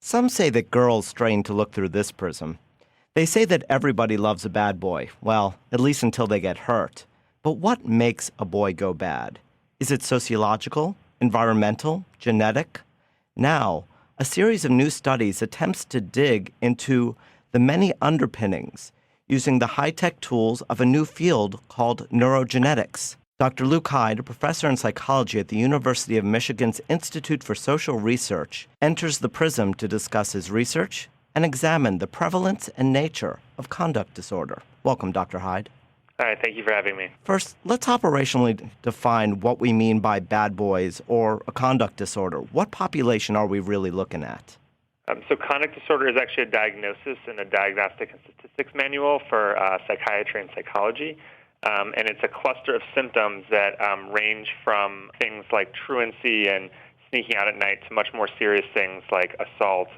Some say that girls strain to look through this prism. They say that everybody loves a bad boy, well, at least until they get hurt. But what makes a boy go bad? Is it sociological, environmental, genetic? Now, a series of new studies attempts to dig into the many underpinnings using the high-tech tools of a new field called neurogenetics. Dr. Luke Hyde, a professor in psychology at the University of Michigan's Institute for Social Research, enters the prism to discuss his research and examine the prevalence and nature of conduct disorder. Welcome, Dr. Hyde. Hi, thank you for having me. First, let's operationally define what we mean by bad boys or a conduct disorder. What population are we really looking at? So conduct disorder is actually a diagnosis in a diagnostic and statistics manual for psychiatry and psychology. And it's a cluster of symptoms that range from things like truancy and sneaking out at night to much more serious things like assault,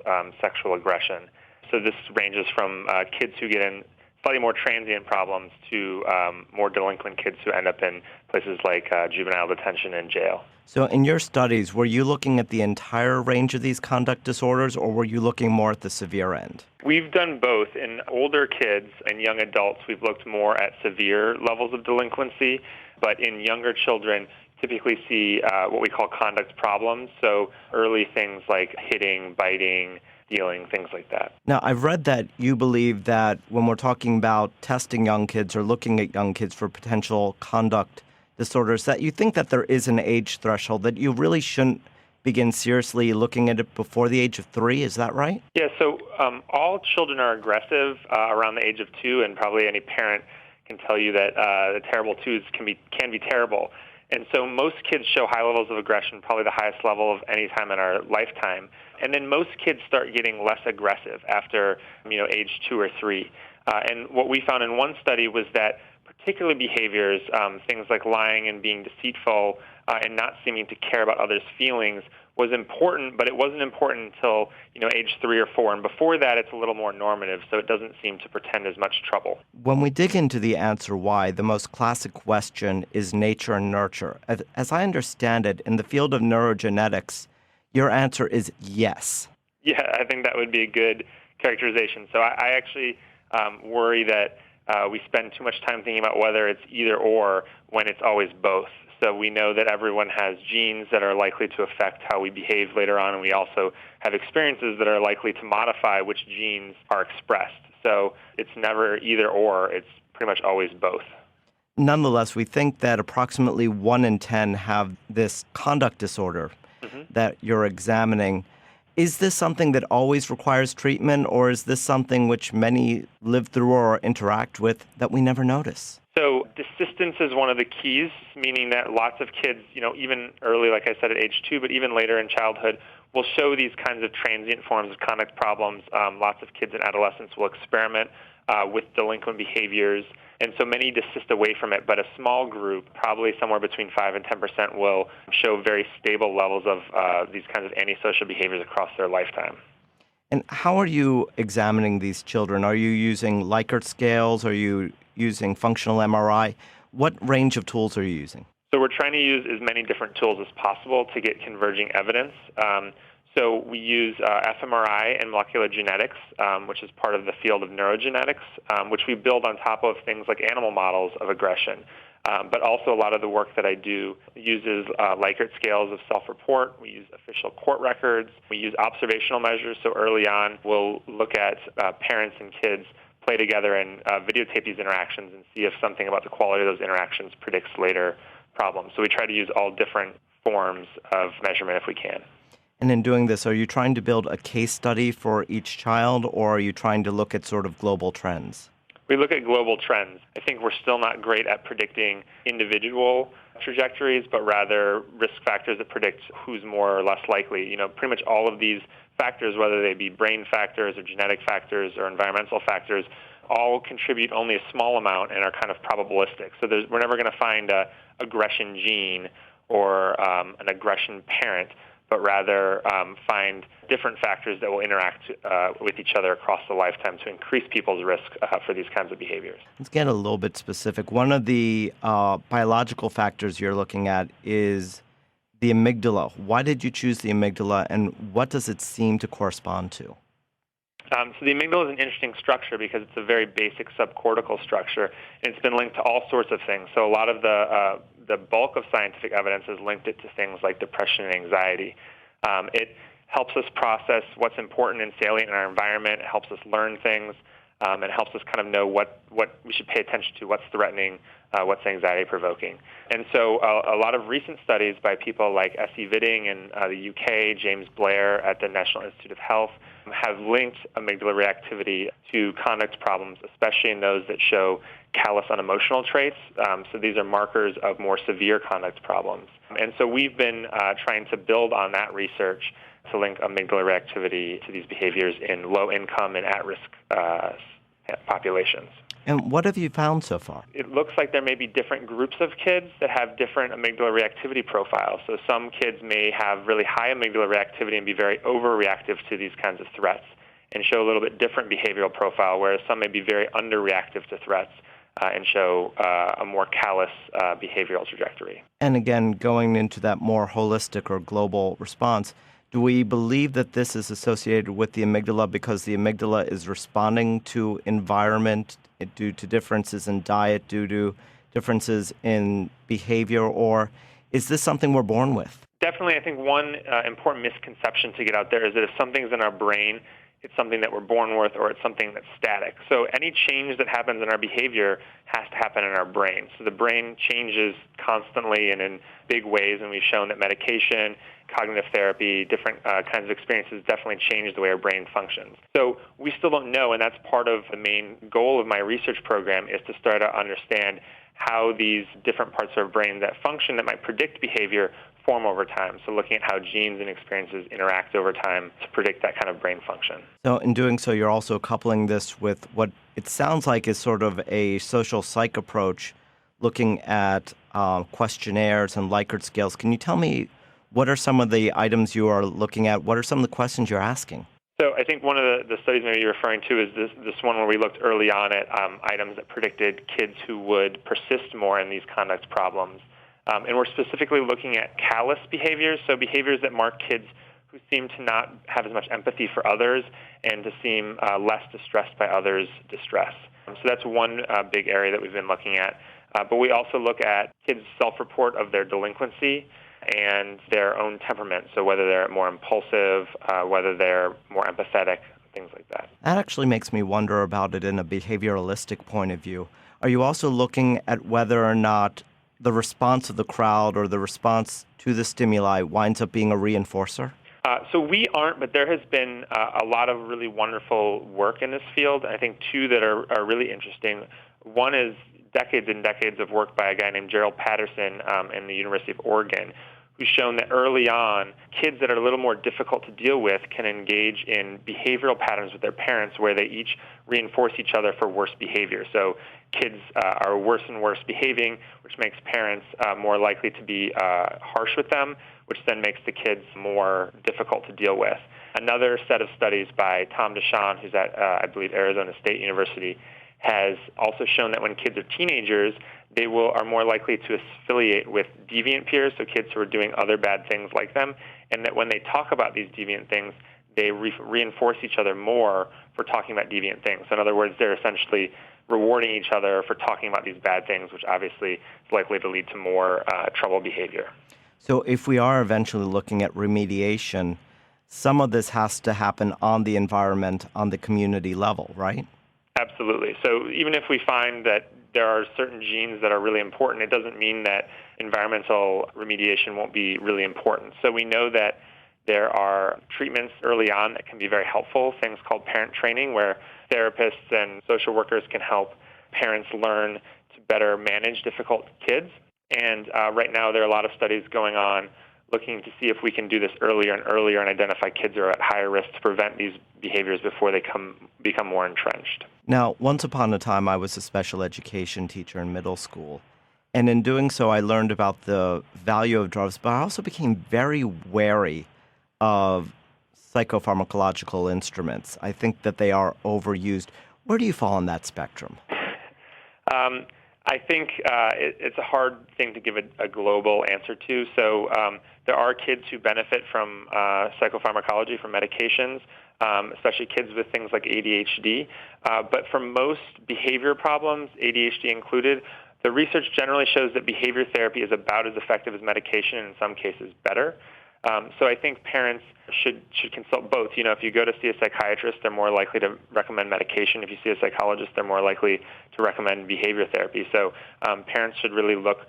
sexual aggression. So this ranges from kids who get in slightly more transient problems to more delinquent kids who end up in places like juvenile detention and jail. So in your studies, were you looking at the entire range of these conduct disorders, or were you looking more at the severe end? We've done both. In older kids and young adults, we've looked more at severe levels of delinquency, but in younger children, typically see what we call conduct problems, so early things like hitting, biting, stealing, things like that. Now, I've read that you believe that when we're talking about testing young kids or looking at young kids for potential conduct disorders, that you think that there is an age threshold, that you really shouldn't begin seriously looking at it before the age of 3. Is that right? Yeah, so all children are aggressive around the age of 2, and probably any parent can tell you that the terrible 2s can be terrible. And so most kids show high levels of aggression, probably the highest level of any time in our lifetime. And then most kids start getting less aggressive after, age 2 or 3. And what we found in one study was that particular behaviors, things like lying and being deceitful and not seeming to care about others' feelings, was important, but it wasn't important until age 3 or 4. And before that, it's a little more normative, so it doesn't seem to portend as much trouble. When we dig into the answer why, the most classic question is nature and nurture. As I understand it, in the field of neurogenetics, your answer is yes. Yeah, I think that would be a good characterization. So I actually worry that we spend too much time thinking about whether it's either or when it's always both. So we know that everyone has genes that are likely to affect how we behave later on, and we also have experiences that are likely to modify which genes are expressed. So it's never either or, it's pretty much always both. Nonetheless, we think that approximately 1 in 10 have this conduct disorder that you're examining. Is this something that always requires treatment, or is this something which many live through or interact with that we never notice? So desistance is one of the keys, meaning that lots of kids, even early, like I said, at age 2, but even later in childhood, will show these kinds of transient forms of conduct problems. Lots of kids and adolescents will experiment with delinquent behaviors, and so many desist away from it, but a small group, probably somewhere between 5 and 10%, will show very stable levels of these kinds of antisocial behaviors across their lifetime. And how are you examining these children? Are you using Likert scales? Are you using functional MRI? What range of tools are you using? So we're trying to use as many different tools as possible to get converging evidence. So we use fMRI and molecular genetics, which is part of the field of neurogenetics, which we build on top of things like animal models of aggression. But also a lot of the work that I do uses Likert scales of self-report. We use official court records. We use observational measures. So early on, we'll look at parents and kids play together and videotape these interactions and see if something about the quality of those interactions predicts later problems. So we try to use all different forms of measurement if we can. And in doing this, are you trying to build a case study for each child, or are you trying to look at sort of global trends? We look at global trends. I think we're still not great at predicting individual trajectories, but rather risk factors that predict who's more or less likely. Pretty much all of these factors, whether they be brain factors or genetic factors or environmental factors, all contribute only a small amount and are kind of probabilistic. So we're never going to find an aggression gene or an aggression parent, but rather find different factors that will interact with each other across the lifetime to increase people's risk for these kinds of behaviors. Let's get a little bit specific. One of the biological factors you're looking at is the amygdala. Why did you choose the amygdala, and what does it seem to correspond to? So the amygdala is an interesting structure because it's a very basic subcortical structure, and it's been linked to all sorts of things. So a lot of the bulk of scientific evidence has linked it to things like depression and anxiety. It helps us process what's important and salient in our environment. It helps us learn things. It helps us kind of know what we should pay attention to, what's threatening, what's anxiety-provoking. And so a lot of recent studies by people like S.E. Vidding in the UK, James Blair at the National Institute of Health, have linked amygdala reactivity to conduct problems, especially in those that show callous unemotional traits. So these are markers of more severe conduct problems. And so we've been trying to build on that research to link amygdala reactivity to these behaviors in low-income and at-risk populations. And what have you found so far? It looks like there may be different groups of kids that have different amygdala reactivity profiles. So some kids may have really high amygdala reactivity and be very overreactive to these kinds of threats and show a little bit different behavioral profile, whereas some may be very underreactive to threats and show a more callous behavioral trajectory. And again, going into that more holistic or global response, do we believe that this is associated with the amygdala because the amygdala is responding to environment due to differences in diet, due to differences in behavior, or is this something we're born with? Definitely, I think one important misconception to get out there is that if something's in our brain, it's something that we're born with or it's something that's static. So any change that happens in our behavior has to happen in our brain. So the brain changes constantly and in big ways, and we've shown that medication, cognitive therapy, different kinds of experiences definitely change the way our brain functions. So we still don't know, and that's part of the main goal of my research program is to start to understand how these different parts of our brain that function that might predict behavior form over time. So looking at how genes and experiences interact over time to predict that kind of brain function. So in doing so, you're also coupling this with what it sounds like is sort of a social psych approach, looking at questionnaires and Likert scales. Can you tell me what are some of the items you are looking at? What are some of the questions you're asking? So I think one of the studies maybe you're referring to is this one where we looked early on at items that predicted kids who would persist more in these conduct problems. And we're specifically looking at callous behaviors, so behaviors that mark kids who seem to not have as much empathy for others and to seem less distressed by others' distress. So that's one big area that we've been looking at. But we also look at kids' self-report of their delinquency and their own temperament, so whether they're more impulsive, whether they're more empathetic, things like that. That actually makes me wonder about it in a behavioralistic point of view. Are you also looking at whether or not the response of the crowd or the response to the stimuli winds up being a reinforcer? So we aren't, but there has been a lot of really wonderful work in this field. I think two that are really interesting. One is decades and decades of work by a guy named Gerald Patterson in the University of Oregon, who's shown that early on, kids that are a little more difficult to deal with can engage in behavioral patterns with their parents where they each reinforce each other for worse behavior. So kids are worse and worse behaving, which makes parents more likely to be harsh with them, which then makes the kids more difficult to deal with. Another set of studies by Tom DeShawn, who's at, I believe, Arizona State University, has also shown that when kids are teenagers, they are more likely to affiliate with deviant peers, so kids who are doing other bad things like them, and that when they talk about these deviant things, they reinforce each other more for talking about deviant things. So in other words, they're essentially rewarding each other for talking about these bad things, which obviously is likely to lead to more troubled behavior. So if we are eventually looking at remediation, some of this has to happen on the environment, on the community level, right? Absolutely. So even if we find that there are certain genes that are really important, it doesn't mean that environmental remediation won't be really important. So we know that there are treatments early on that can be very helpful, things called parent training, where therapists and social workers can help parents learn to better manage difficult kids. And right now there are a lot of studies going on looking to see if we can do this earlier and earlier and identify kids who are at higher risk to prevent these behaviors before they become more entrenched. Now, once upon a time, I was a special education teacher in middle school. And in doing so, I learned about the value of drugs, but I also became very wary of psychopharmacological instruments. I think that they are overused. Where do you fall on that spectrum? I think it's a hard thing to give a global answer to. So there are kids who benefit from psychopharmacology, from medications, especially kids with things like ADHD. But for most behavior problems, ADHD included, the research generally shows that behavior therapy is about as effective as medication, and in some cases better. So I think parents should consult both. You know, if you go to see a psychiatrist, they're more likely to recommend medication. If you see a psychologist, they're more likely to recommend behavior therapy. So parents should really look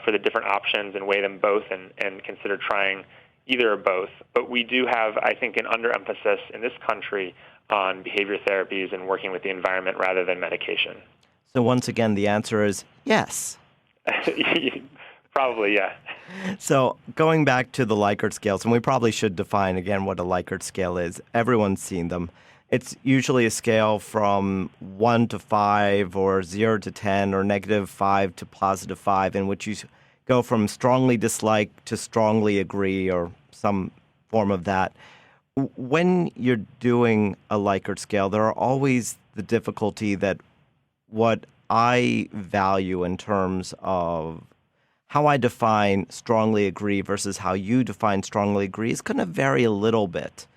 for the different options and weigh them both and consider trying either or both. But we do have, I think, an underemphasis in this country on behavior therapies and working with the environment rather than medication. So once again, the answer is yes. Probably, yeah. So going back to the Likert scales, and we probably should define again what a Likert scale is. Everyone's seen them. It's usually a scale from 1 to 5 or 0 to 10 or -5 to +5, in which you go from strongly dislike to strongly agree or some form of that. When you're doing a Likert scale, there are always the difficulty that what I value in terms of how I define strongly agree versus how you define strongly agree is going to vary a little bit.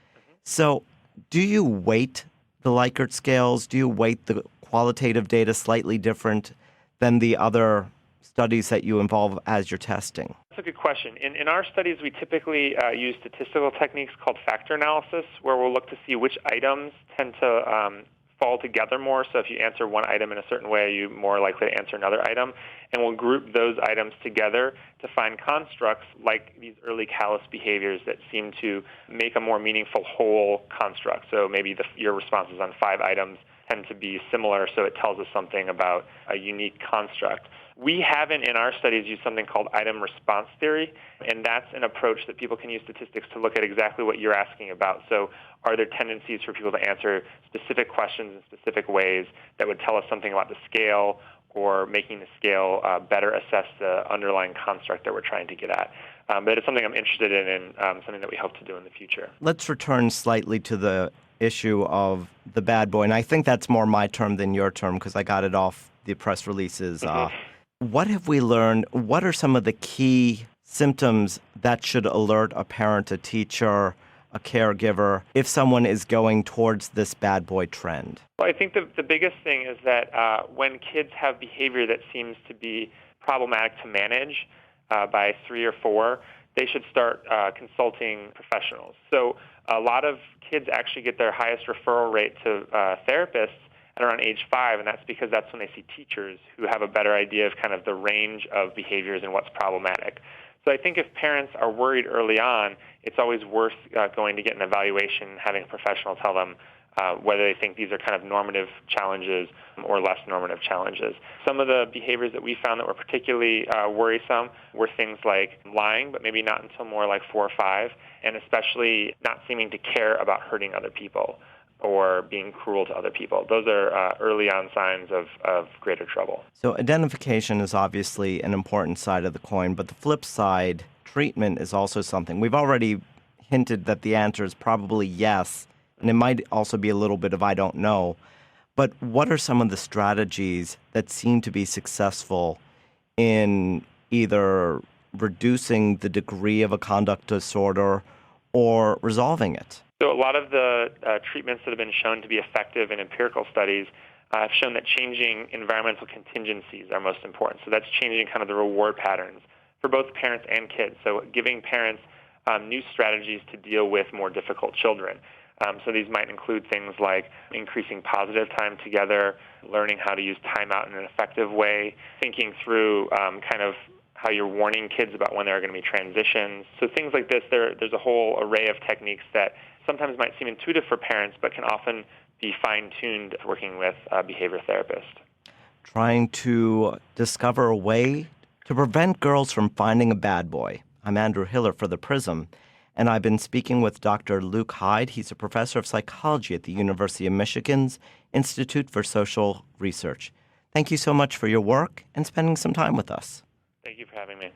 So do you weight the Likert scales? Do you weight the qualitative data slightly different than the other studies that you involve as you're testing? That's a good question. In our studies, we typically use statistical techniques called factor analysis, where we'll look to see which items tend to fall together more. So if you answer one item in a certain way, you're more likely to answer another item. And we'll group those items together to find constructs like these early callous behaviors that seem to make a more meaningful whole construct. So maybe your responses on 5 items tend to be similar, so it tells us something about a unique construct. We haven't, in our studies, used something called item response theory, and that's an approach that people can use statistics to look at exactly what you're asking about. So are there tendencies for people to answer specific questions in specific ways that would tell us something about the scale or making the scale better assess the underlying construct that we're trying to get at? But it's something I'm interested in and something that we hope to do in the future. Let's return slightly to the issue of the bad boy, and I think that's more my term than your term because I got it off the press releases. What have we learned? What are some of the key symptoms that should alert a parent, a teacher, a caregiver, if someone is going towards this bad boy trend? Well, I think the biggest thing is that when kids have behavior that seems to be problematic to manage by 3 or 4, they should start consulting professionals. So a lot of kids actually get their highest referral rate to therapists at around age 5, and that's because that's when they see teachers who have a better idea of kind of the range of behaviors and what's problematic. So I think if parents are worried early on, it's always worth going to get an evaluation, having a professional tell them whether they think these are kind of normative challenges or less normative challenges. Some of the behaviors that we found that were particularly worrisome were things like lying, but maybe not until more like 4 or 5, and especially not seeming to care about hurting other people or being cruel to other people. Those are early on signs of greater trouble. So identification is obviously an important side of the coin, but the flip side, treatment, is also something. We've already hinted that the answer is probably yes, and it might also be a little bit of I don't know. But what are some of the strategies that seem to be successful in either reducing the degree of a conduct disorder or resolving it? So a lot of the treatments that have been shown to be effective in empirical studies have shown that changing environmental contingencies are most important. So that's changing kind of the reward patterns for both parents and kids. So giving parents new strategies to deal with more difficult children. So these might include things like increasing positive time together, learning how to use timeout in an effective way, thinking through kind of how you're warning kids about when there are going to be transitions. So things like this, there's a whole array of techniques that sometimes might seem intuitive for parents, but can often be fine-tuned working with a behavior therapist. Trying to discover a way to prevent girls from finding a bad boy. I'm Andrew Hiller for The Prism, and I've been speaking with Dr. Luke Hyde. He's a professor of psychology at the University of Michigan's Institute for Social Research. Thank you so much for your work and spending some time with us. Thank you for having me.